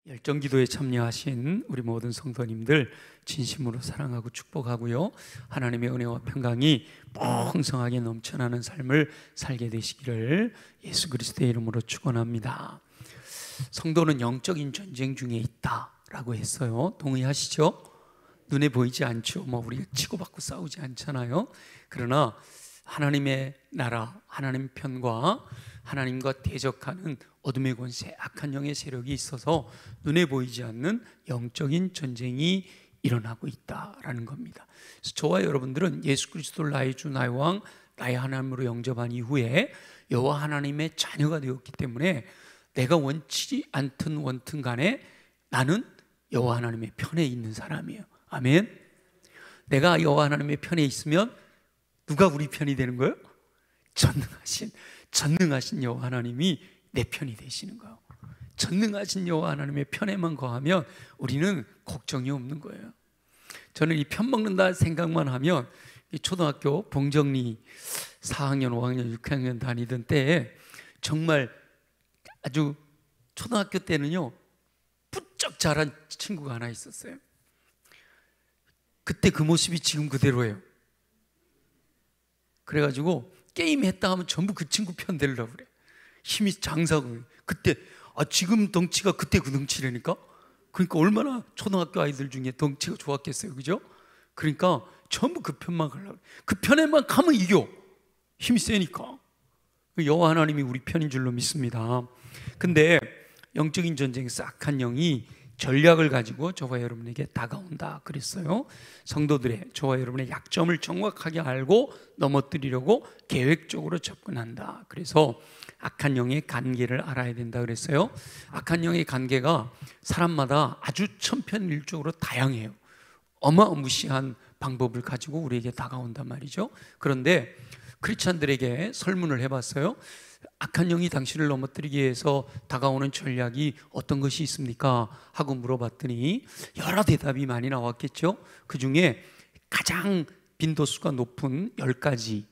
열정기도에 참여하신 우리 모든 성도님들 진심으로 사랑하고 축복하고요, 하나님의 은혜와 평강이 풍성하게 넘쳐나는 삶을 살게 되시기를 예수 그리스도의 이름으로 축원합니다. 성도는 영적인 전쟁 중에 있다라고 했어요. 동의하시죠? 눈에 보이지 않죠. 우리가 치고받고 싸우지 않잖아요. 그러나 하나님의 나라, 하나님 편과 하나님과 대적하는 어둠의 권세, 악한 영의 세력이 있어서 눈에 보이지 않는 영적인 전쟁이 일어나고 있다라는 겁니다. 그래서 저와 여러분들은 예수 그리스도를 나의 주, 나의 왕, 나의 하나님으로 영접한 이후에 여호와 하나님의 자녀가 되었기 때문에 내가 원치 않든 원튼 간에 나는 여호와 하나님의 편에 있는 사람이에요. 아멘. 내가 여호와 하나님의 편에 있으면 누가 우리 편이 되는 거예요? 전능하신 여호와 하나님이 내 편이 되시는 거예요. 전능하신 여호와 하나님의 편에만 거하면 우리는 걱정이 없는 거예요. 저는 이 편 먹는다 생각만 하면 초등학교 봉정리 4학년, 5학년, 6학년 다니던 때에 정말 아주 초등학교 때는요 부쩍 자란 친구가 하나 있었어요. 그때 그 모습이 지금 그대로예요. 그래가지고 게임 했다 하면 전부 그 친구 편 되려고 그래. 힘이 장사고. 그때 지금 덩치가 그때 그 덩치라니까. 그러니까 얼마나 초등학교 아이들 중에 덩치가 좋았겠어요, 그죠? 그러니까 전부 그 편만 가려고. 그 편에만 가면 이겨. 힘이 세니까. 여호와 하나님이 우리 편인 줄로 믿습니다. 근데 영적인 전쟁에서 악한 영이 전략을 가지고 저와 여러분에게 다가온다 그랬어요. 성도들의, 저와 여러분의 약점을 정확하게 알고 넘어뜨리려고 계획적으로 접근한다. 그래서 악한 영의 관계를 알아야 된다 그랬어요. 악한 영의 관계가 사람마다 아주 천편일적으로 다양해요. 어마무시한 방법을 가지고 우리에게 다가온단 말이죠. 그런데 크리스찬들에게 설문을 해봤어요. 악한 영이 당신을 넘어뜨리기 위해서 다가오는 전략이 어떤 것이 있습니까? 하고 물어봤더니 여러 대답이 많이 나왔겠죠. 그 중에 가장 빈도수가 높은 10가지,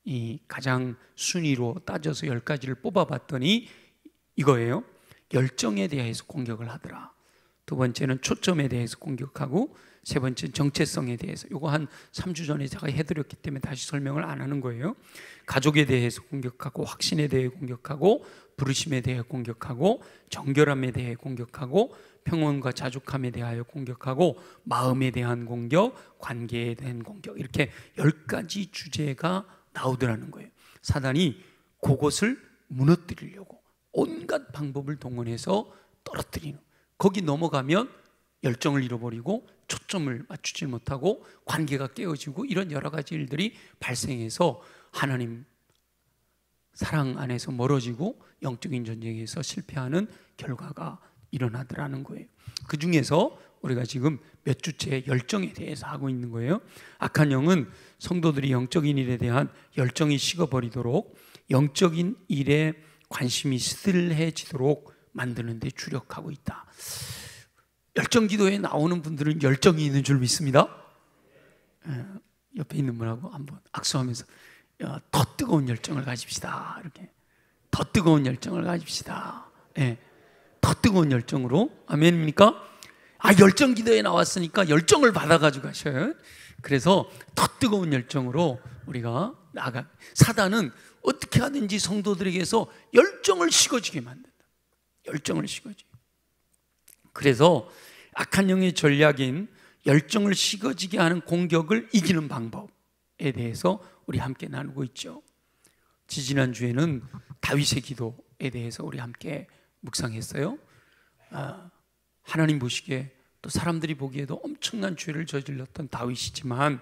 이 가장 순위로 따져서 10가지를 뽑아봤더니 이거예요. 열정에 대해서 공격을 하더라. 두 번째는 초점에 대해서 공격하고, 세 번째는 정체성에 대해서. 이거 한 3주 전에 제가 해드렸기 때문에 다시 설명을 안 하는 거예요. 가족에 대해서 공격하고, 확신에 대해 공격하고, 부르심에 대해 공격하고, 정결함에 대해 공격하고, 평온과 자족함에 대하여 공격하고, 마음에 대한 공격, 관계에 대한 공격, 이렇게 10가지 주제가 나오더라는 거예요. 사단이 그것을 무너뜨리려고 온갖 방법을 동원해서 떨어뜨리는, 거기 넘어가면 열정을 잃어버리고 초점을 맞추지 못하고 관계가 깨어지고 이런 여러 가지 일들이 발생해서 하나님 사랑 안에서 멀어지고 영적인 전쟁에서 실패하는 결과가 일어나더라는 거예요. 그 중에서 우리가 지금 몇 주째 열정에 대해서 하고 있는 거예요. 악한 영은 성도들이 영적인 일에 대한 열정이 식어버리도록, 영적인 일에 관심이 스들해지도록 만드는 데 주력하고 있다. 열정 기도에 나오는 분들은 열정이 있는 줄 믿습니다. 옆에 있는 분하고 한번 악수하면서 더 뜨거운 열정을 가집시다. 이렇게 더 뜨거운 열정을 가집시다. 더 뜨거운 열정으로. 아멘입니까? 열정 기도에 나왔으니까 열정을 받아가지고 가셔요. 그래서 더 뜨거운 열정으로 우리가 나가. 사단은 어떻게 하든지 성도들에게서 열정을 식어지게 만든다. 열정을 식어지게. 그래서 악한 영의 전략인 열정을 식어지게 하는 공격을 이기는 방법에 대해서 우리 함께 나누고 있죠. 지지난주에는 다윗의 기도에 대해서 우리 함께 묵상했어요. 하나님 보시기에, 또 사람들이 보기에도 엄청난 죄를 저질렀던 다윗이지만,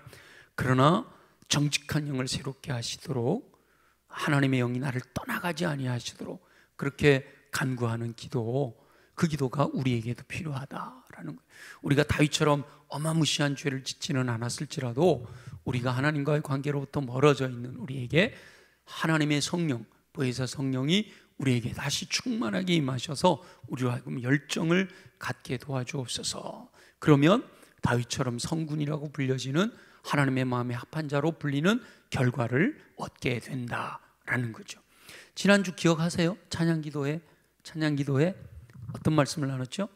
그러나 정직한 영을 새롭게 하시도록, 하나님의 영이 나를 떠나가지 아니하시도록 그렇게 간구하는 기도, 그 기도가 우리에게도 필요하다라는 거예요. 우리가 다윗처럼 어마무시한 죄를 짓지는 않았을지라도 우리가 하나님과의 관계로부터 멀어져 있는 우리에게 하나님의 성령, 보혜사 성령이 우리에게 다시 충만하게 임하셔서 우리로 하여금 열정을 갖게 도와주옵소서. 그러면 다윗처럼 성군이라고 불려지는, 하나님의 마음에 합한 자로 불리는 결과를 얻게 된다라는 거죠. 지난주 기억하세요? 찬양기도회 어떤 말씀을 나눴죠?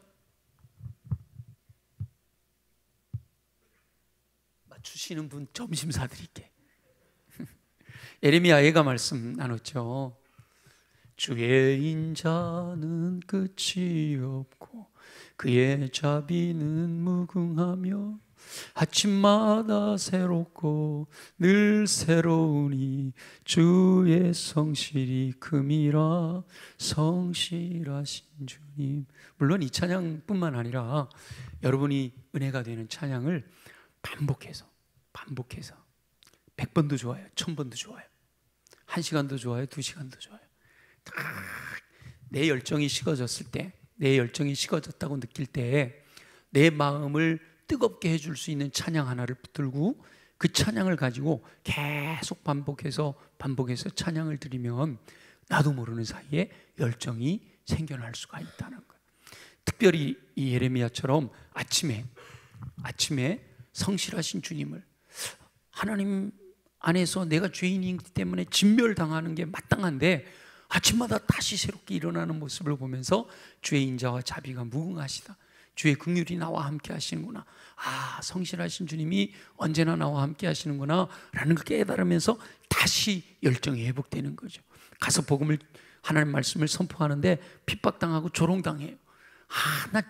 주시는 분 점심 사드릴게. 예레미야 애가 말씀 나눴죠. 주의 인자는 끝이 없고 그의 자비는 무궁하며 아침마다 새롭고 늘 새로우니 주의 성실이 금이라. 성실하신 주님. 물론 이 찬양뿐만 아니라 여러분이 은혜가 되는 찬양을 반복해서 100번도 좋아요, 1000번도 좋아요, 1시간도 좋아요, 2시간도 좋아요. 내 열정이 식어졌을 때, 내 열정이 식어졌다고 느낄 때 내 마음을 뜨겁게 해줄 수 있는 찬양 하나를 붙들고 그 찬양을 가지고 계속 반복해서 찬양을 드리면 나도 모르는 사이에 열정이 생겨날 수가 있다는 거예요. 특별히 이 예레미야처럼 아침에 성실하신 주님을, 하나님 안에서 내가 죄인이기 때문에 진멸당하는 게 마땅한데 아침마다 다시 새롭게 일어나는 모습을 보면서 주의 인자와 자비가 무궁하시다, 주의 긍휼이 나와 함께 하시는구나, 성실하신 주님이 언제나 나와 함께 하시는구나 라는 걸 깨달으면서 다시 열정이 회복되는 거죠. 가서 복음을, 하나님 말씀을 선포하는데 핍박당하고 조롱당해요. 나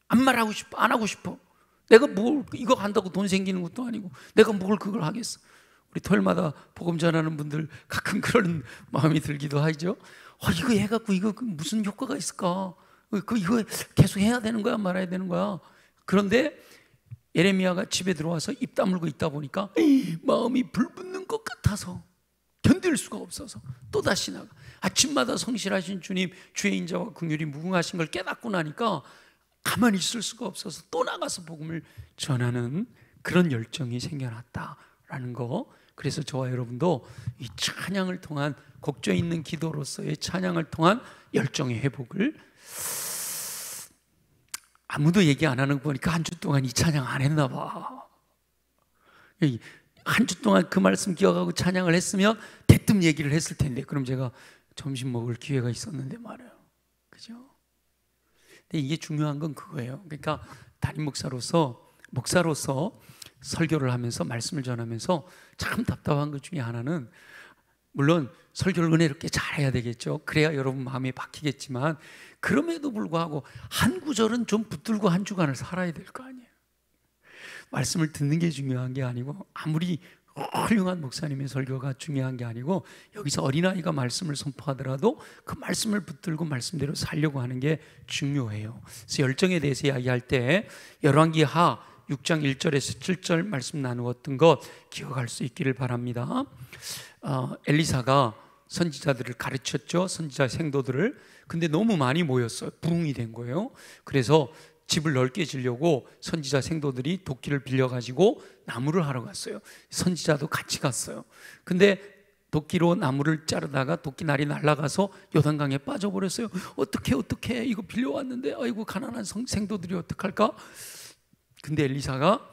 안 말하고 싶어, 안 하고 싶어. 내가 뭘 이거 한다고 돈 생기는 것도 아니고 내가 뭘 그걸 하겠어. 우리 토요일마다 복음 전하는 분들 가끔 그런 마음이 들기도 하죠. 이거 해갖고 이거 무슨 효과가 있을까? 이거 계속 해야 되는 거야, 말아야 되는 거야? 그런데 예레미야가 집에 들어와서 입 다물고 있다 보니까 마음이 불붙는 것 같아서 견딜 수가 없어서 또다시 나가. 아침마다 성실하신 주님, 주의 인자와 긍휼이 무궁하신 걸 깨닫고 나니까 가만히 있을 수가 없어서 또 나가서 복음을 전하는 그런 열정이 생겨났다라는 거. 그래서 저와 여러분도 이 찬양을 통한, 곡조 있는 기도로서의 찬양을 통한 열정의 회복을, 아무도 얘기 안 하는 거 보니까 한 주 동안 이 찬양 안 했나 봐. 한 주 동안 그 말씀 기억하고 찬양을 했으면 대뜸 얘기를 했을 텐데, 그럼 제가 점심 먹을 기회가 있었는데 말이에요. 그죠? 근데 이게 중요한 건 그거예요. 그러니까 담임 목사로서 설교를 하면서 말씀을 전하면서 참 답답한 것 중에 하나는, 물론 설교를 은혜롭게 잘해야 되겠죠. 그래야 여러분 마음에 박히겠지만 그럼에도 불구하고 한 구절은 좀 붙들고 한 주간을 살아야 될 거 아니에요. 말씀을 듣는 게 중요한 게 아니고, 아무리 훌륭한 목사님의 설교가 중요한 게 아니고, 여기서 어린아이가 말씀을 선포하더라도 그 말씀을 붙들고 말씀대로 살려고 하는 게 중요해요. 그래서 열정에 대해서 이야기할 때 열왕기하 6장 1절에서 7절 말씀 나누었던 것 기억할 수 있기를 바랍니다. 엘리사가 선지자들을 가르쳤죠. 선지자 생도들을. 근데 너무 많이 모였어요. 부흥이 된 거예요. 그래서 집을 넓게 지려고 선지자 생도들이 도끼를 빌려가지고 나무를 하러 갔어요. 선지자도 같이 갔어요. 근데 도끼로 나무를 자르다가 도끼날이 날아가서 요단강에 빠져버렸어요. 어떡해 이거 빌려왔는데 아이고 가난한 생도들이 어떡할까? 근데 엘리사가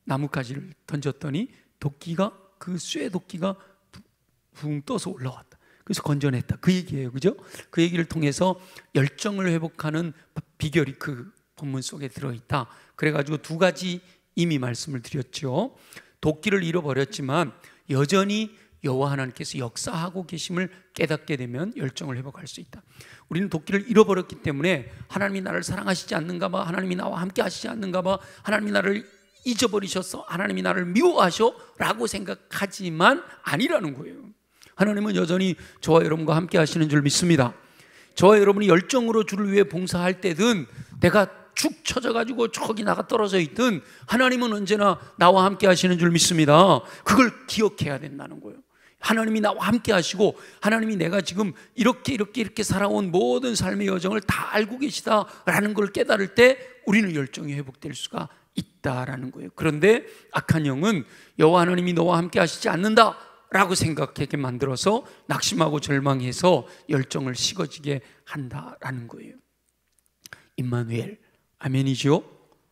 나뭇가지를 던졌더니 도끼가, 그 쇠 도끼가 붕 떠서 올라왔다. 그래서 건져냈다. 그 얘기예요. 그죠? 그 얘기를 통해서 열정을 회복하는 비결이 그 본문 속에 들어있다. 그래가지고 두 가지 이미 말씀을 드렸죠. 도끼를 잃어버렸지만 여전히 여호와 하나님께서 역사하고 계심을 깨닫게 되면 열정을 회복할 수 있다. 우리는 도끼를 잃어버렸기 때문에 하나님이 나를 사랑하시지 않는가 봐, 하나님이 나와 함께 하시지 않는가 봐, 하나님이 나를 잊어버리셨어, 하나님이 나를 미워하셔 라고 생각하지만 아니라는 거예요. 하나님은 여전히 저와 여러분과 함께 하시는 줄 믿습니다. 저와 여러분이 열정으로 주를 위해 봉사할 때든 내가 축 처져가지고 저기 나가 떨어져 있든 하나님은 언제나 나와 함께 하시는 줄 믿습니다. 그걸 기억해야 된다는 거예요. 하나님이 나와 함께 하시고 하나님이 내가 지금 이렇게 살아온 모든 삶의 여정을 다 알고 계시다라는 걸 깨달을 때 우리는 열정이 회복될 수가 있다라는 거예요. 그런데 악한 영은 여호와 하나님이 너와 함께 하시지 않는다 라고 생각하게 만들어서 낙심하고 절망해서 열정을 식어지게 한다라는 거예요. 임마누엘, 아멘이죠?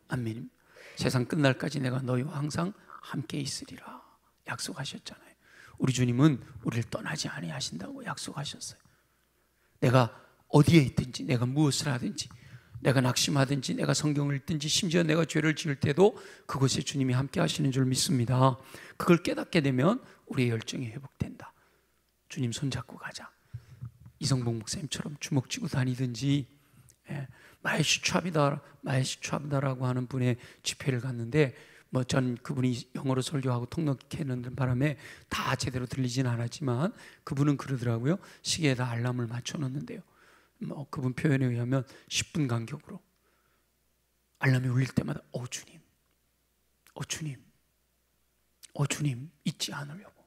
아멘. 세상 끝날까지 내가 너희와 항상 함께 있으리라 약속하셨잖아요. 우리 주님은 우리를 떠나지 아니하신다고 약속하셨어요. 내가 어디에 있든지, 내가 무엇을 하든지, 내가 낙심하든지 내가 성경을 읽든지 심지어 내가 죄를 지을 때도 그것에 주님이 함께 하시는 줄 믿습니다. 그걸 깨닫게 되면 우리의 열정이 회복된다. 주님 손잡고 가자. 이성봉 목사님처럼 주먹 쥐고 다니든지, 마에시추합이다라고 하는 분의 집회를 갔는데, 전 그분이 영어로 설교하고 통역하는 바람에 다 제대로 들리진 않았지만 그분은 그러더라고요. 시계에다 알람을 맞춰놓는데요, 그분 표현에 의하면 10분 간격으로 알람이 울릴 때마다 주님, 주님, 주님 잊지 않으려고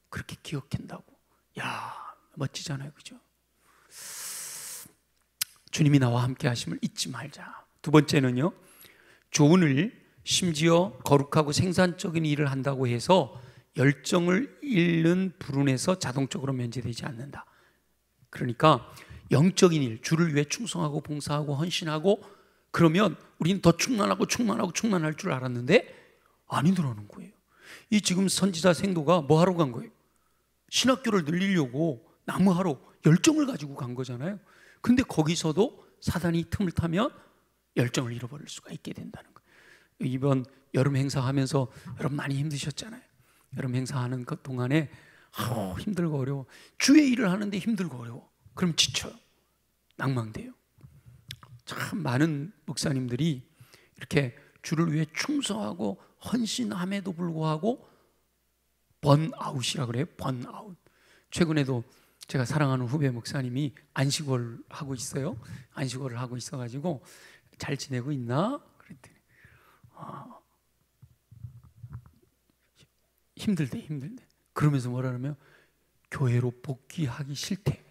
그렇게 기억한다고. 야, 멋지잖아요, 그죠? 주님이 나와 함께 하심을 잊지 말자. 두 번째는요, 조언을, 심지어 거룩하고 생산적인 일을 한다고 해서 열정을 잃는 불운에서 자동적으로 면제되지 않는다. 그러니까 영적인 일, 주를 위해 충성하고 봉사하고 헌신하고 그러면 우리는 더 충만할 줄 알았는데 아니더라는 거예요. 이 지금 선지자 생도가 뭐 하러 간 거예요? 신학교를 늘리려고 나무하러 열정을 가지고 간 거잖아요. 근데 거기서도 사단이 틈을 타면 열정을 잃어버릴 수가 있게 된다는 거예요. 이번 여름 행사하면서 여러분 많이 힘드셨잖아요. 여름 행사하는 것 동안에 힘들고 어려워. 주의 일을 하는데 힘들고 어려워. 그럼 지쳐요. 낭망돼요. 참 많은 목사님들이 이렇게 주를 위해 충성하고 헌신함에도 불구하고 번아웃이라 그래요. 번아웃. 최근에도 제가 사랑하는 후배 목사님이 안식월을 하고 있어요. 안식월을 하고 있어가지고 잘 지내고 있나? 그랬더니 힘들대. 그러면서 뭐라냐면 교회로 복귀하기 싫대.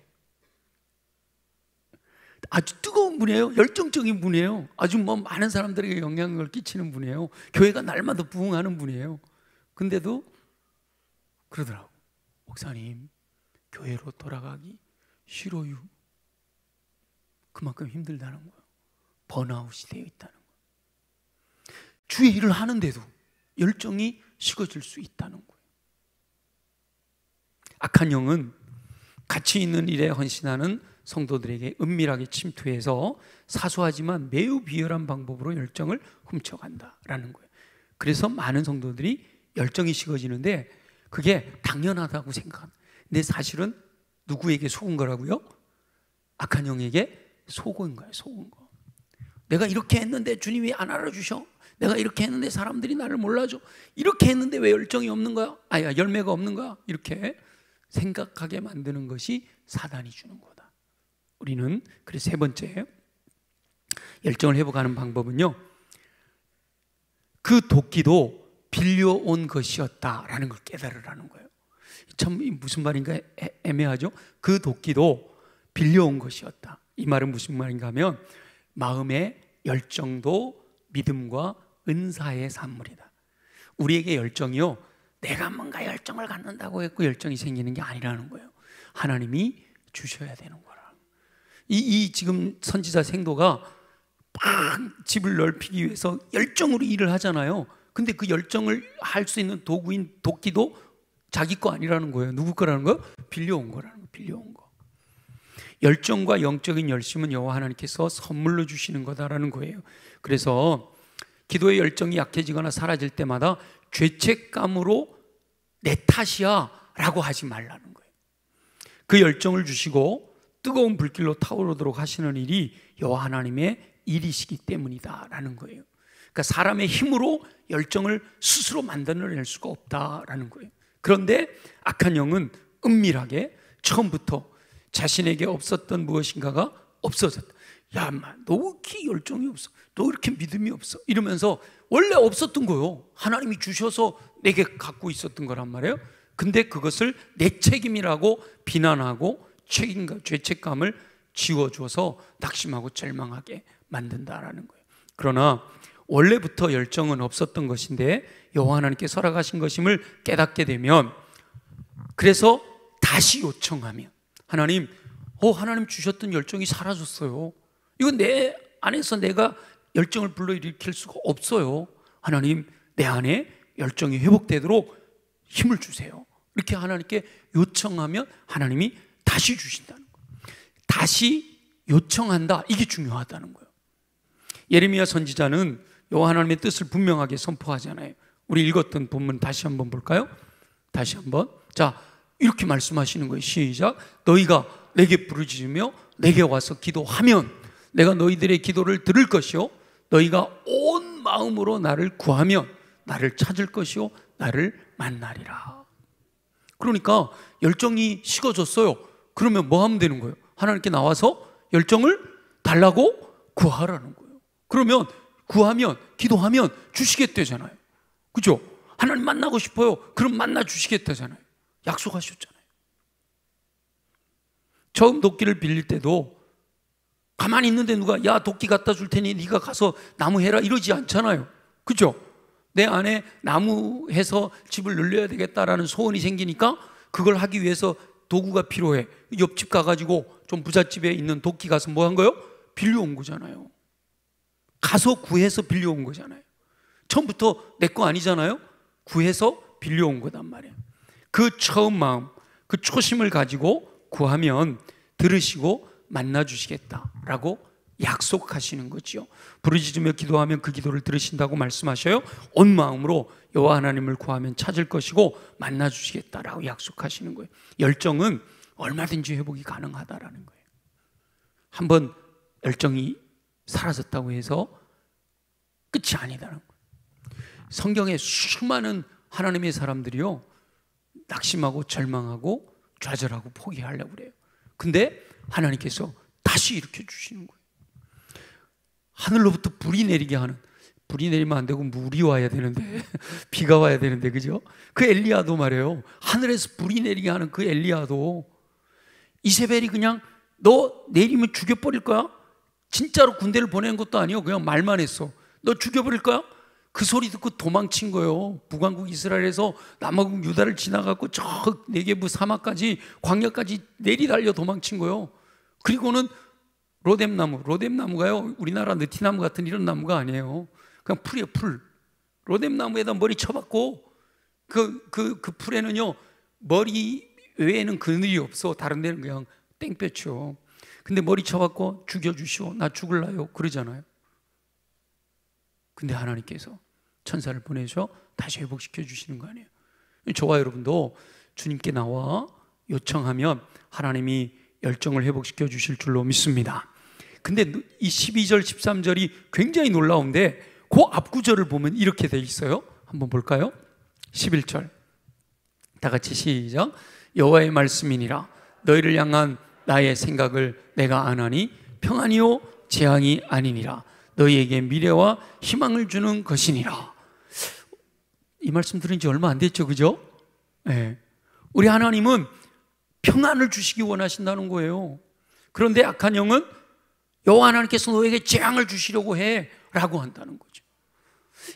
아주 뜨거운 분이에요. 열정적인 분이에요. 아주 많은 사람들에게 영향을 끼치는 분이에요. 교회가 날마다 부흥하는 분이에요. 근데도 그러더라고. 목사님, 교회로 돌아가기 싫어요. 그만큼 힘들다는 거예요. 번아웃이 되어 있다는 거예요. 주의 일을 하는데도 열정이 식어질 수 있다는 거예요. 악한 영은 가치 있는 일에 헌신하는 성도들에게 은밀하게 침투해서 사소하지만 매우 비열한 방법으로 열정을 훔쳐간다라는 거예요. 그래서 많은 성도들이 열정이 식어지는데 그게 당연하다고 생각합니다. 근데 사실은 누구에게 속은 거라고요? 악한 영에게 속은 거예요. 속은 거. 내가 이렇게 했는데 주님이 안 알아주셔. 내가 이렇게 했는데 사람들이 나를 몰라줘. 이렇게 했는데 왜 열정이 없는 거야? 열매가 없는 거야? 이렇게 생각하게 만드는 것이 사단이 주는 거다. 우리는 그래서 세 번째 열정을 회복하는 방법은요, 그 도끼도 빌려온 것이었다라는 걸 깨달으라는 거예요. 참 무슨 말인가 애매하죠? 그 도끼도 빌려온 것이었다. 이 말은 무슨 말인가 하면 마음의 열정도 믿음과 은사의 산물이다. 우리에게 열정이요, 내가 뭔가 열정을 갖는다고 했고 열정이 생기는 게 아니라는 거예요. 하나님이 주셔야 되는 거라. 이 지금 선지자 생도가 막 집을 넓히기 위해서 열정으로 일을 하잖아요. 근데 그 열정을 할 수 있는 도구인 도끼도 자기 거 아니라는 거예요. 누구 거라는 거예요? 빌려온 거라는 거예요. 빌려온 거. 열정과 영적인 열심은 여호와 하나님께서 선물로 주시는 거다라는 거예요. 그래서 기도의 열정이 약해지거나 사라질 때마다 죄책감으로 내 탓이야 라고 하지 말라는 거예요. 그 열정을 주시고 뜨거운 불길로 타오르도록 하시는 일이 여호와 하나님의 일이시기 때문이다라는 거예요. 그러니까 사람의 힘으로 열정을 스스로 만들어낼 수가 없다라는 거예요. 그런데 악한 영은 은밀하게 처음부터 자신에게 없었던 무엇인가가 없어졌다. 야, 너 왜 이렇게 열정이 없어? 너 이렇게 믿음이 없어? 이러면서 원래 없었던 거요. 하나님이 주셔서 내게 갖고 있었던 거란 말이에요. 근데 그것을 내 책임이라고 비난하고 책임과 죄책감을 지워줘서 낙심하고 절망하게 만든다라는 거예요. 그러나 원래부터 열정은 없었던 것인데 여호와 하나님께 설악하신 것임을 깨닫게 되면, 그래서 다시 요청하면 하나님, 하나님 주셨던 열정이 사라졌어요. 이건 내 안에서 내가 열정을 불러일으킬 수가 없어요. 하나님, 내 안에 열정이 회복되도록 힘을 주세요. 이렇게 하나님께 요청하면 하나님이 다시 주신다는 거예요. 다시 요청한다, 이게 중요하다는 거예요. 예레미야 선지자는 여호와 하나님의 뜻을 분명하게 선포하잖아요. 우리 읽었던 본문 다시 한번 볼까요? 다시 한번. 자, 이렇게 말씀하시는 거예요. 시작. 너희가 내게 부르짖으며 내게 와서 기도하면 내가 너희들의 기도를 들을 것이요 너희가 온 마음으로 나를 구하면 나를 찾을 것이요 나를 만나리라. 그러니까 열정이 식어졌어요. 그러면 뭐 하면 되는 거예요? 하나님께 나와서 열정을 달라고 구하라는 거예요. 그러면 구하면, 기도하면 주시겠다잖아요. 그죠? 하나님 만나고 싶어요. 그럼 만나 주시겠다잖아요. 약속하셨잖아요. 처음 도끼를 빌릴 때도 가만히 있는데 누가 야 도끼 갖다 줄 테니 네가 가서 나무 해라 이러지 않잖아요. 그죠? 내 안에 나무 해서 집을 늘려야 되겠다라는 소원이 생기니까 그걸 하기 위해서 도구가 필요해. 옆집 가가지고 좀 부잣집에 있는 도끼 가서 뭐 한 거예요? 빌려온 거잖아요. 가서 구해서 빌려온 거잖아요. 처음부터 내 거 아니잖아요. 구해서 빌려온 거단 말이에요. 그 처음 마음, 그 초심을 가지고 구하면 들으시고 만나주시겠다라고 약속하시는 거죠. 부르짖으며 기도하면 그 기도를 들으신다고 말씀하셔요. 온 마음으로 여호와 하나님을 구하면 찾을 것이고 만나주시겠다라고 약속하시는 거예요. 열정은 얼마든지 회복이 가능하다라는 거예요. 한번 열정이 사라졌다고 해서 끝이 아니다라는 거예요. 성경에 수많은 하나님의 사람들이요 낙심하고 절망하고 좌절하고 포기하려고 그래요. 근데 하나님께서 다시 일으켜 주시는 거예요. 하늘로부터 불이 내리게 하는, 불이 내리면 안 되고 물이 와야 되는데 비가 와야 되는데, 그죠? 그 엘리야도 말이에요. 하늘에서 불이 내리게 하는 그 엘리야도 이세벨이 그냥 너 내리면 죽여버릴 거야? 진짜로 군대를 보낸 것도 아니에요. 그냥 말만 했어. 너 죽여버릴 거야? 그 소리 듣고 도망친 거예요. 북왕국 이스라엘에서 남아국 유다를 지나가고 저 네게부 사막까지 광야까지 내리달려 도망친 거예요. 그리고는 로뎀나무가요 우리나라 느티나무 같은 이런 나무가 아니에요. 그냥 풀이에요. 풀. 로뎀나무에다 머리 쳐박고 그 풀에는요 머리 외에는 그늘이 없어. 다른 데는 그냥 땡볕이요. 근데 머리 쳐박고 죽여주시오. 나 죽을라요 그러잖아요. 근데 하나님께서 천사를 보내셔 다시 회복시켜 주시는 거 아니에요. 저와 여러분도 주님께 나와 요청하면 하나님이 열정을 회복시켜 주실 줄로 믿습니다. 근데 이 12절 13절이 굉장히 놀라운데 그 앞구절을 보면 이렇게 돼 있어요. 한번 볼까요? 11절 다 같이 시작. 여호와의 말씀이니라 너희를 향한 나의 생각을 내가 아나니 평안이요 재앙이 아니니라 너희에게 미래와 희망을 주는 것이니라. 이 말씀 들은 지 얼마 안 됐죠, 그죠? 네. 우리 하나님은 평안을 주시기 원하신다는 거예요. 그런데 악한 영은 여호와 하나님께서 너에게 재앙을 주시려고 해 라고 한다는 거죠.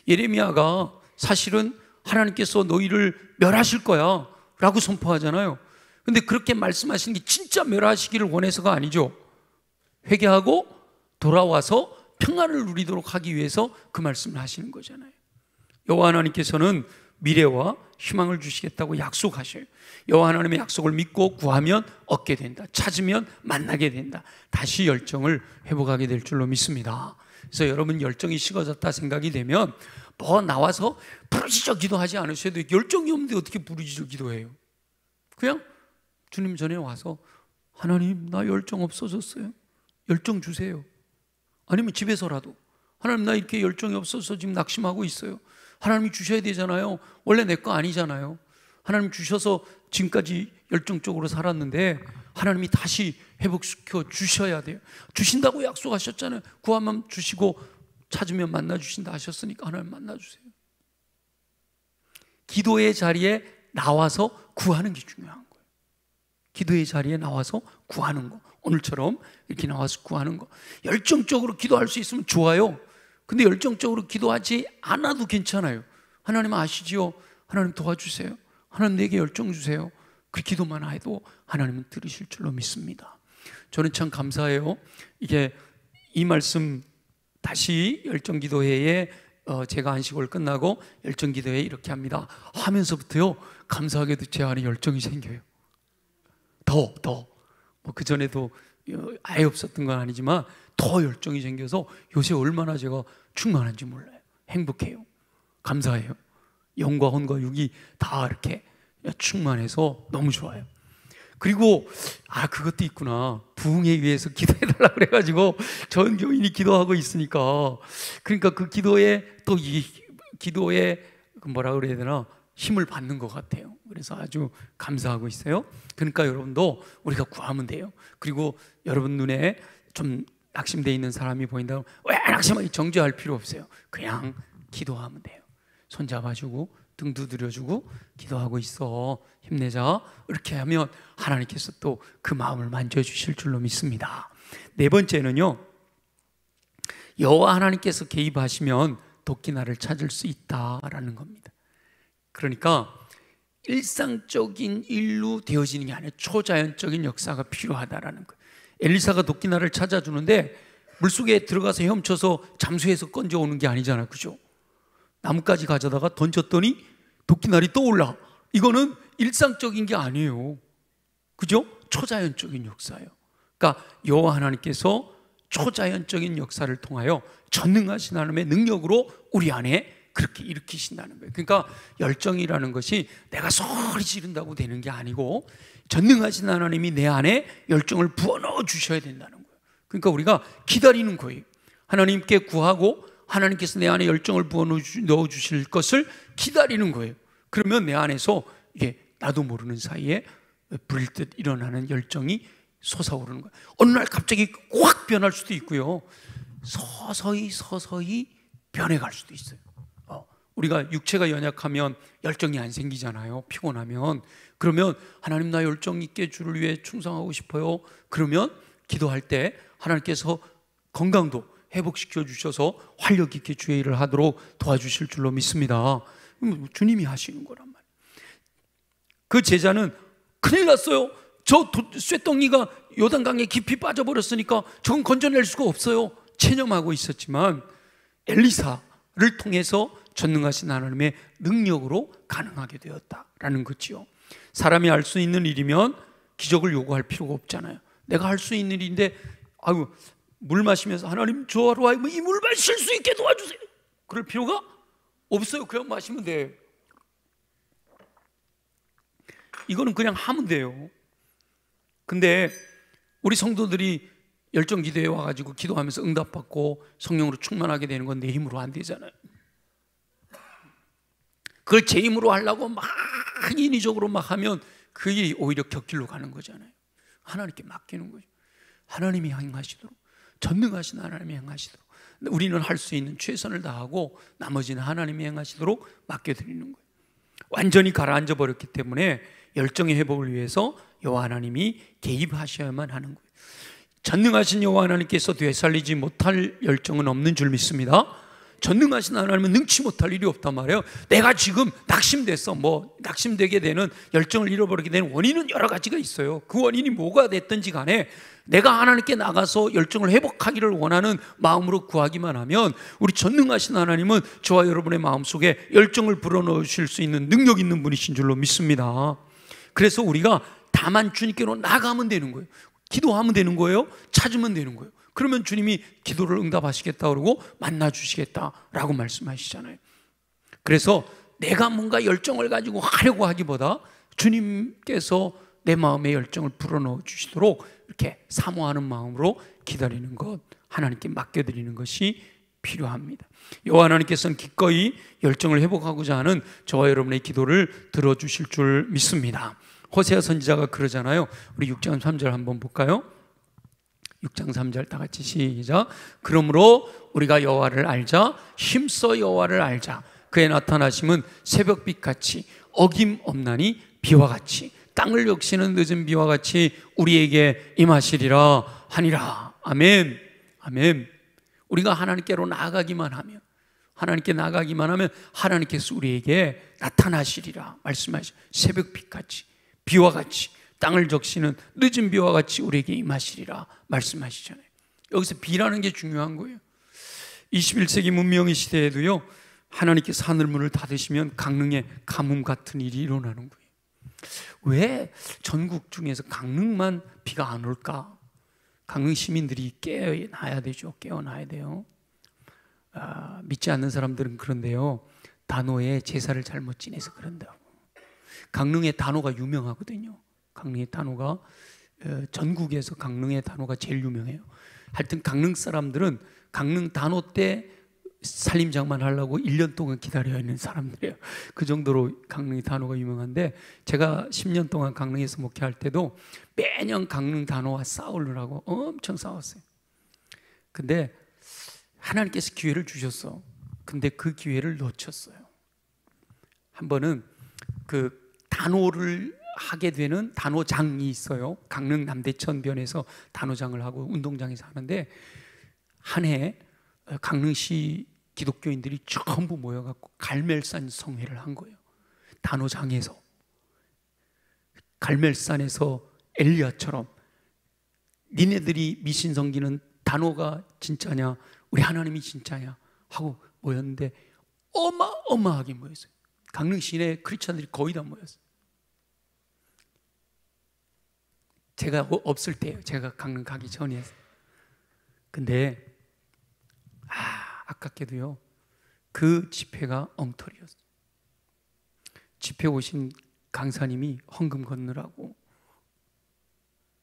예레미야가 사실은 하나님께서 너희를 멸하실 거야 라고 선포하잖아요. 근데 그렇게 말씀하시는 게 진짜 멸하시기를 원해서가 아니죠. 회개하고 돌아와서 평안을 누리도록 하기 위해서 그 말씀을 하시는 거잖아요. 여호와 하나님께서는 미래와 희망을 주시겠다고 약속하셔요. 여호와 하나님의 약속을 믿고 구하면 얻게 된다. 찾으면 만나게 된다. 다시 열정을 회복하게 될 줄로 믿습니다. 그래서 여러분 열정이 식어졌다 생각이 되면 뭐 나와서 부르짖어 기도하지 않으셔도 열정이 없는데 어떻게 부르짖어 기도해요? 그냥 주님 전에 와서 하나님 나 열정 없어졌어요. 열정 주세요. 아니면 집에서라도 하나님 나 이렇게 열정이 없어서 지금 낙심하고 있어요. 하나님이 주셔야 되잖아요. 원래 내 거 아니잖아요. 하나님 주셔서 지금까지 열정적으로 살았는데 하나님이 다시 회복시켜 주셔야 돼요. 주신다고 약속하셨잖아요. 구하면 주시고 찾으면 만나 주신다 하셨으니까 하나님 만나 주세요. 기도의 자리에 나와서 구하는 게 중요한 거예요. 기도의 자리에 나와서 구하는 거. 오늘처럼 이렇게 나와서 구하는 거. 열정적으로 기도할 수 있으면 좋아요. 근데 열정적으로 기도하지 않아도 괜찮아요. 하나님 아시지요? 하나님 도와주세요. 하나님 내게 열정 주세요. 그 기도만 해도 하나님은 들으실 줄로 믿습니다. 저는 참 감사해요. 이게 이 말씀 다시 열정기도회에 제가 안식을 끝나고 열정기도회에 이렇게 합니다 하면서부터요 감사하게도 제 안에 열정이 생겨요. 더 뭐 그전에도 아예 없었던 건 아니지만 더 열정이 생겨서 요새 얼마나 제가 충만한지 몰라요. 행복해요. 감사해요. 영과 혼과 육이 다 이렇게 충만해서 너무 좋아요. 그리고 그것도 있구나. 부흥에 위해서 기도해달라고 그래가지고 전 교인이 기도하고 있으니까, 그러니까 그 기도에 또 이 기도에 뭐라 그래야 되나, 힘을 받는 것 같아요. 그래서 아주 감사하고 있어요. 그러니까 여러분도 우리가 구하면 돼요. 그리고 여러분 눈에 좀 낙심되어 있는 사람이 보인다면 왜 낙심하게 정죄할 필요 없어요. 그냥 기도하면 돼요. 손 잡아주고 등 두드려주고 기도하고 있어, 힘내자, 이렇게 하면 하나님께서 또 그 마음을 만져주실 줄로 믿습니다. 네 번째는요, 여호와 하나님께서 개입하시면 도끼날을 찾을 수 있다라는 겁니다. 그러니까 일상적인 일로 되어지는 게 아니라 초자연적인 역사가 필요하다라는 거예요. 엘리사가 도끼날을 찾아주는데 물속에 들어가서 헤엄쳐서 잠수해서 건져오는 게 아니잖아요, 그죠? 나뭇가지 가져다가 던졌더니 도끼날이 떠올라. 이거는 일상적인 게 아니에요, 그죠? 초자연적인 역사예요. 그러니까 여호와 하나님께서 초자연적인 역사를 통하여 전능하신 하나님의 능력으로 우리 안에 그렇게 일으키신다는 거예요. 그러니까 열정이라는 것이 내가 소리 지른다고 되는 게 아니고 전능하신 하나님이 내 안에 열정을 부어넣어 주셔야 된다는 거예요. 그러니까 우리가 기다리는 거예요. 하나님께 구하고 하나님께서 내 안에 열정을 부어넣어 주실 것을 기다리는 거예요. 그러면 내 안에서 이게 나도 모르는 사이에 불일 듯 일어나는 열정이 솟아오르는 거예요. 어느 날 갑자기 확 변할 수도 있고요, 서서히 변해갈 수도 있어요. 우리가 육체가 연약하면 열정이 안 생기잖아요. 피곤하면. 그러면 하나님, 나 열정 있게 주를 위해 충성하고 싶어요. 그러면 기도할 때 하나님께서 건강도 회복시켜 주셔서 활력 있게 주의 일을 하도록 도와주실 줄로 믿습니다. 주님이 하시는 거란 말이에요. 그 제자는 큰일 났어요. 저 쇠덩이가 요단강에 깊이 빠져버렸으니까 저건 건져낼 수가 없어요. 체념하고 있었지만 엘리사를 통해서 전능하신 하나님의 능력으로 가능하게 되었다라는 거지요. 사람이 할 수 있는 일이면 기적을 요구할 필요가 없잖아요. 내가 할 수 있는 일인데 물 마시면서 하나님 저하러 이 물 마실 수 있게 도와주세요, 그럴 필요가 없어요. 그냥 마시면 돼요. 이거는 그냥 하면 돼요. 근데 우리 성도들이 열정 기도에 와가지고 기도하면서 응답받고 성령으로 충만하게 되는 건 내 힘으로 안 되잖아요. 그걸 제 힘으로 하려고 막 인위적으로 막 하면 그게 오히려 격길로 가는 거잖아요. 하나님께 맡기는 거죠. 하나님이 행하시도록, 전능하신 하나님이 행하시도록, 우리는 할 수 있는 최선을 다하고 나머지는 하나님이 행하시도록 맡겨드리는 거예요. 완전히 가라앉아 버렸기 때문에 열정의 회복을 위해서 여호와 하나님이 개입하셔야만 하는 거예요. 전능하신 여호와 하나님께서 되살리지 못할 열정은 없는 줄 믿습니다. 전능하신 하나님은 능치 못할 일이 없단 말이에요. 내가 지금 낙심됐어, 낙심되게 되는, 열정을 잃어버리게 되는 원인은 여러 가지가 있어요. 그 원인이 뭐가 됐든지 간에 내가 하나님께 나가서 열정을 회복하기를 원하는 마음으로 구하기만 하면 우리 전능하신 하나님은 저와 여러분의 마음속에 열정을 불어넣으실 수 있는 능력 있는 분이신 줄로 믿습니다. 그래서 우리가 다만 주님께로 나가면 되는 거예요. 기도하면 되는 거예요. 찾으면 되는 거예요. 그러면 주님이 기도를 응답하시겠다 그러고 만나주시겠다라고 말씀하시잖아요. 그래서 내가 뭔가 열정을 가지고 하려고 하기보다 주님께서 내 마음의 열정을 불어넣어 주시도록 이렇게 사모하는 마음으로 기다리는 것, 하나님께 맡겨드리는 것이 필요합니다. 여호와 하나님께서는 기꺼이 열정을 회복하고자 하는 저와 여러분의 기도를 들어주실 줄 믿습니다. 호세아 선지자가 그러잖아요. 우리 6장 3절 한번 볼까요? 6장 3절 다 같이 시작. 그러므로 우리가 여호와를 알자, 힘써 여호와를 알자. 그의 나타나심은 새벽빛같이 어김없나니 비와 같이 땅을 역시는 늦은 비와 같이 우리에게 임하시리라 하니라. 아멘. 아멘. 우리가 하나님께로 나아가기만 하면, 하나님께 나가기만 하면 하나님께서 우리에게 나타나시리라 말씀하시죠. 새벽빛같이 비와 같이 땅을 적시는 늦은 비와 같이 우리에게 임하시리라 말씀하시잖아요. 여기서 비라는 게 중요한 거예요. 21세기 문명의 시대에도요, 하나님께서 하늘문을 닫으시면 강릉에 가뭄 같은 일이 일어나는 거예요. 왜 전국 중에서 강릉만 비가 안 올까? 강릉 시민들이 깨어나야 되죠. 깨어나야 돼요. 믿지 않는 사람들은 그런데요, 단오에 제사를 잘못 지내서 그런다고. 강릉의 단오가 유명하거든요. 강릉의 단오가 전국에서 강릉의 단오가 제일 유명해요. 하여튼 강릉 사람들은 강릉 단오 때 살림장만 하려고 1년 동안 기다려야 하는 사람들이에요. 그 정도로 강릉의 단오가 유명한데, 제가 10년 동안 강릉에서 목회할 때도 매년 강릉 단오와 싸우려고 엄청 싸웠어요. 근데 하나님께서 기회를 주셨어. 근데 그 기회를 놓쳤어요. 한 번은 그 단오를 하게 되는 단오장이 있어요. 강릉 남대천변에서 단오장을 하고 운동장에서 하는데, 한 해 강릉시 기독교인들이 전부 모여갖고 갈멜산 성회를 한 거예요. 단오장에서. 갈멜산에서 엘리야처럼 니네들이 미신 섬기는 단오가 진짜냐, 우리 하나님이 진짜냐 하고 모였는데 어마어마하게 모였어요. 강릉 시내 크리스찬들이 거의 다 모였어요. 제가 없을 때예요. 제가 강릉 가기 전이에요. 근데 아깝게도요, 그 집회가 엉터리였어요. 집회 오신 강사님이 헌금 건느라고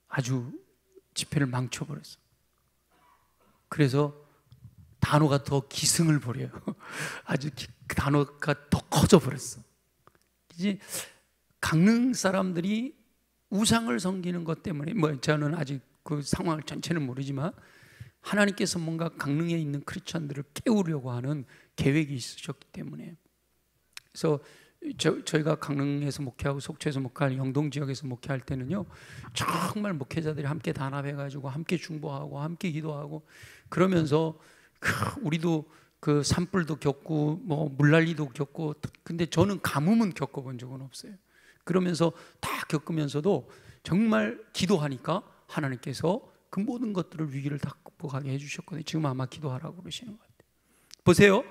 아주 집회를 망쳐버렸어요. 그래서 단오가 더 기승을 부려요. 아주 단오가 더 커져버렸어. 이제 강릉 사람들이 우상을 섬기는 것 때문에, 저는 아직 그 상황을 전체는 모르지만 하나님께서 뭔가 강릉에 있는 크리스천들을 깨우려고 하는 계획이 있으셨기 때문에. 그래서 저희가 강릉에서 목회하고 속초에서 목회할 영동 지역에서 목회할 때는요, 정말 목회자들이 함께 단합해가지고 함께 중보하고 함께 기도하고 그러면서 우리도 그 산불도 겪고 물난리도 겪고, 근데 저는 가뭄은 겪어본 적은 없어요. 그러면서 다 겪으면서도 정말 기도하니까 하나님께서 그 모든 것들을, 위기를 다 극복하게 해주셨거든요. 지금 아마 기도하라고 그러시는 것 같아요. 보세요.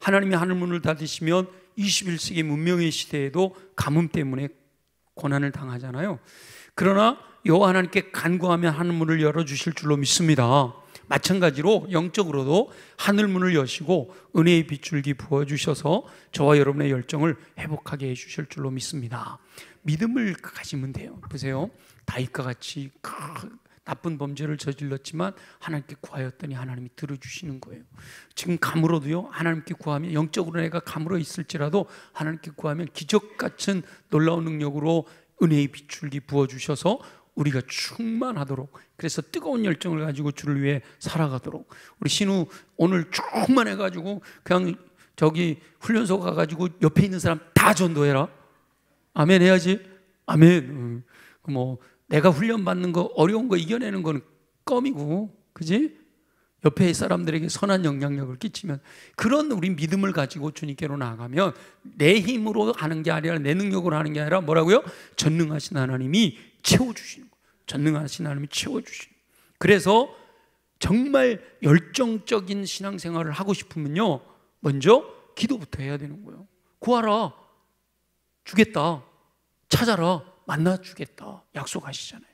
하나님이 하늘문을 닫으시면 21세기 문명의 시대에도 가뭄 때문에 고난을 당하잖아요. 그러나 여호와 하나님께 간구하면 하늘문을 열어주실 줄로 믿습니다. 마찬가지로 영적으로도 하늘문을 여시고 은혜의 빗줄기 부어주셔서 저와 여러분의 열정을 회복하게 해주실 줄로 믿습니다. 믿음을 가지면 돼요. 보세요. 다윗과 같이 나쁜 범죄를 저질렀지만 하나님께 구하였더니 하나님이 들어주시는 거예요. 지금 감으로도요, 하나님께 구하면, 영적으로 내가 감으로 있을지라도 하나님께 구하면 기적같은 놀라운 능력으로 은혜의 빗줄기 부어주셔서 우리가 충만하도록, 그래서 뜨거운 열정을 가지고 주를 위해 살아가도록. 우리 신우 오늘 충만해가지고 그냥 저기 훈련소 가가지고 옆에 있는 사람 다 전도해라. 아멘 해야지. 아멘. 내가 훈련받는 거, 어려운 거 이겨내는 거는 껌이고, 그지? 옆에 사람들에게 선한 영향력을 끼치면, 그런 우리 믿음을 가지고 주님께로 나아가면 내 힘으로 하는 게 아니라, 내 능력으로 하는 게 아니라 뭐라고요? 전능하신 하나님이 채워주시는 거예요. 전능하신 하나님이 채워주시는 거예요. 그래서 정말 열정적인 신앙생활을 하고 싶으면요, 먼저 기도부터 해야 되는 거예요. 구하라, 주겠다. 찾아라, 만나주겠다 약속하시잖아요.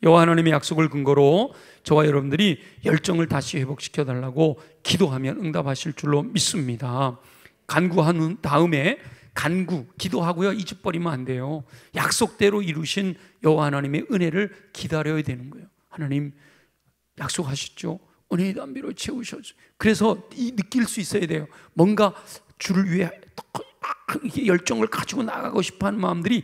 여호와 하나님의 약속을 근거로 저와 여러분들이 열정을 다시 회복시켜 달라고 기도하면 응답하실 줄로 믿습니다. 간구한 다음에 기도하고요, 잊어버리면 안 돼요. 약속대로 이루신 여호와 하나님의 은혜를 기다려야 되는 거예요. 하나님 약속하셨죠? 은혜의 담비로 채우셔서. 그래서 느낄 수 있어야 돼요. 뭔가 주를 위해 열정을 가지고 나가고 싶어하는 마음들이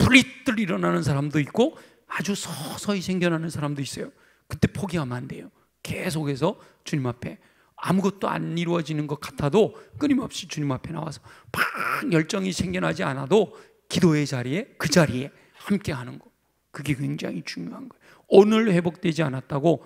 불이들 일어나는 사람도 있고 아주 서서히 생겨나는 사람도 있어요. 그때 포기하면 안 돼요. 계속해서 주님 앞에, 아무것도 안 이루어지는 것 같아도 끊임없이 주님 앞에 나와서 막 열정이 생겨나지 않아도 기도의 자리에, 그 자리에 함께 하는 거, 그게 굉장히 중요한 거예요. 오늘 회복되지 않았다고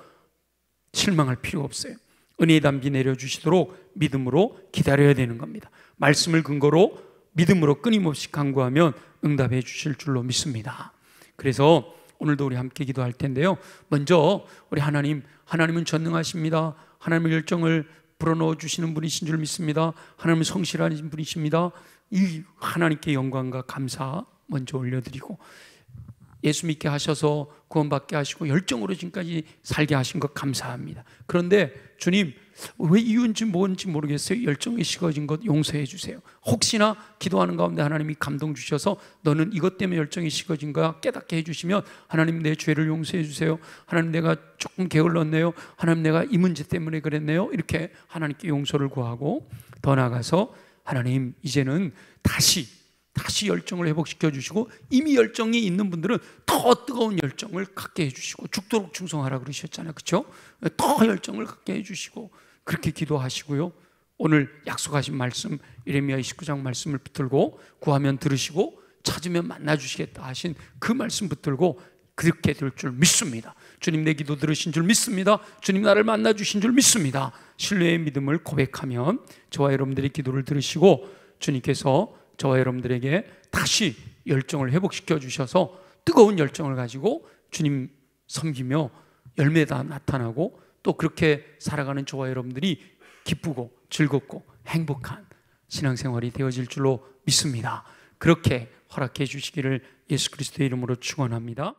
실망할 필요 없어요. 은혜의 담비 내려주시도록 믿음으로 기다려야 되는 겁니다. 말씀을 근거로 믿음으로 끊임없이 간구하면 응답해 주실 줄로 믿습니다. 그래서 오늘도 우리 함께 기도할 텐데요, 먼저 우리 하나님은 전능하십니다. 하나님의 열정을 불어넣어 주시는 분이신 줄 믿습니다. 하나님은 성실하신 분이십니다. 이 하나님께 영광과 감사 먼저 올려드리고, 예수 믿게 하셔서 구원받게 하시고 열정으로 지금까지 살게 하신 것 감사합니다. 그런데 주님, 왜 이유인지 뭔지 모르겠어요. 열정이 식어진 것 용서해 주세요. 혹시나 기도하는 가운데 하나님이 감동 주셔서 너는 이것 때문에 열정이 식어진 거야 깨닫게 해주시면, 하나님 내 죄를 용서해 주세요. 하나님 내가 조금 게을렀네요. 하나님 내가 이 문제 때문에 그랬네요. 이렇게 하나님께 용서를 구하고, 더 나아가서 하나님 이제는 다시 열정을 회복시켜 주시고, 이미 열정이 있는 분들은 더 뜨거운 열정을 갖게 해주시고, 죽도록 충성하라 그러셨잖아요. 그렇죠? 더 열정을 갖게 해주시고 그렇게 기도하시고요. 오늘 약속하신 말씀, 예레미야 29장 말씀을 붙들고 구하면 들으시고 찾으면 만나 주시겠다 하신 그 말씀 붙들고 그렇게 될 줄 믿습니다. 주님 내 기도 들으신 줄 믿습니다. 주님 나를 만나 주신 줄 믿습니다. 신뢰의 믿음을 고백하면 저와 여러분들의 기도를 들으시고 주님께서 저와 여러분들에게 다시 열정을 회복시켜 주셔서 뜨거운 열정을 가지고 주님 섬기며 열매가 나타나고, 또 그렇게 살아가는 저와 여러분들이 기쁘고 즐겁고 행복한 신앙생활이 되어질 줄로 믿습니다. 그렇게 허락해 주시기를 예수 그리스도의 이름으로 축원합니다.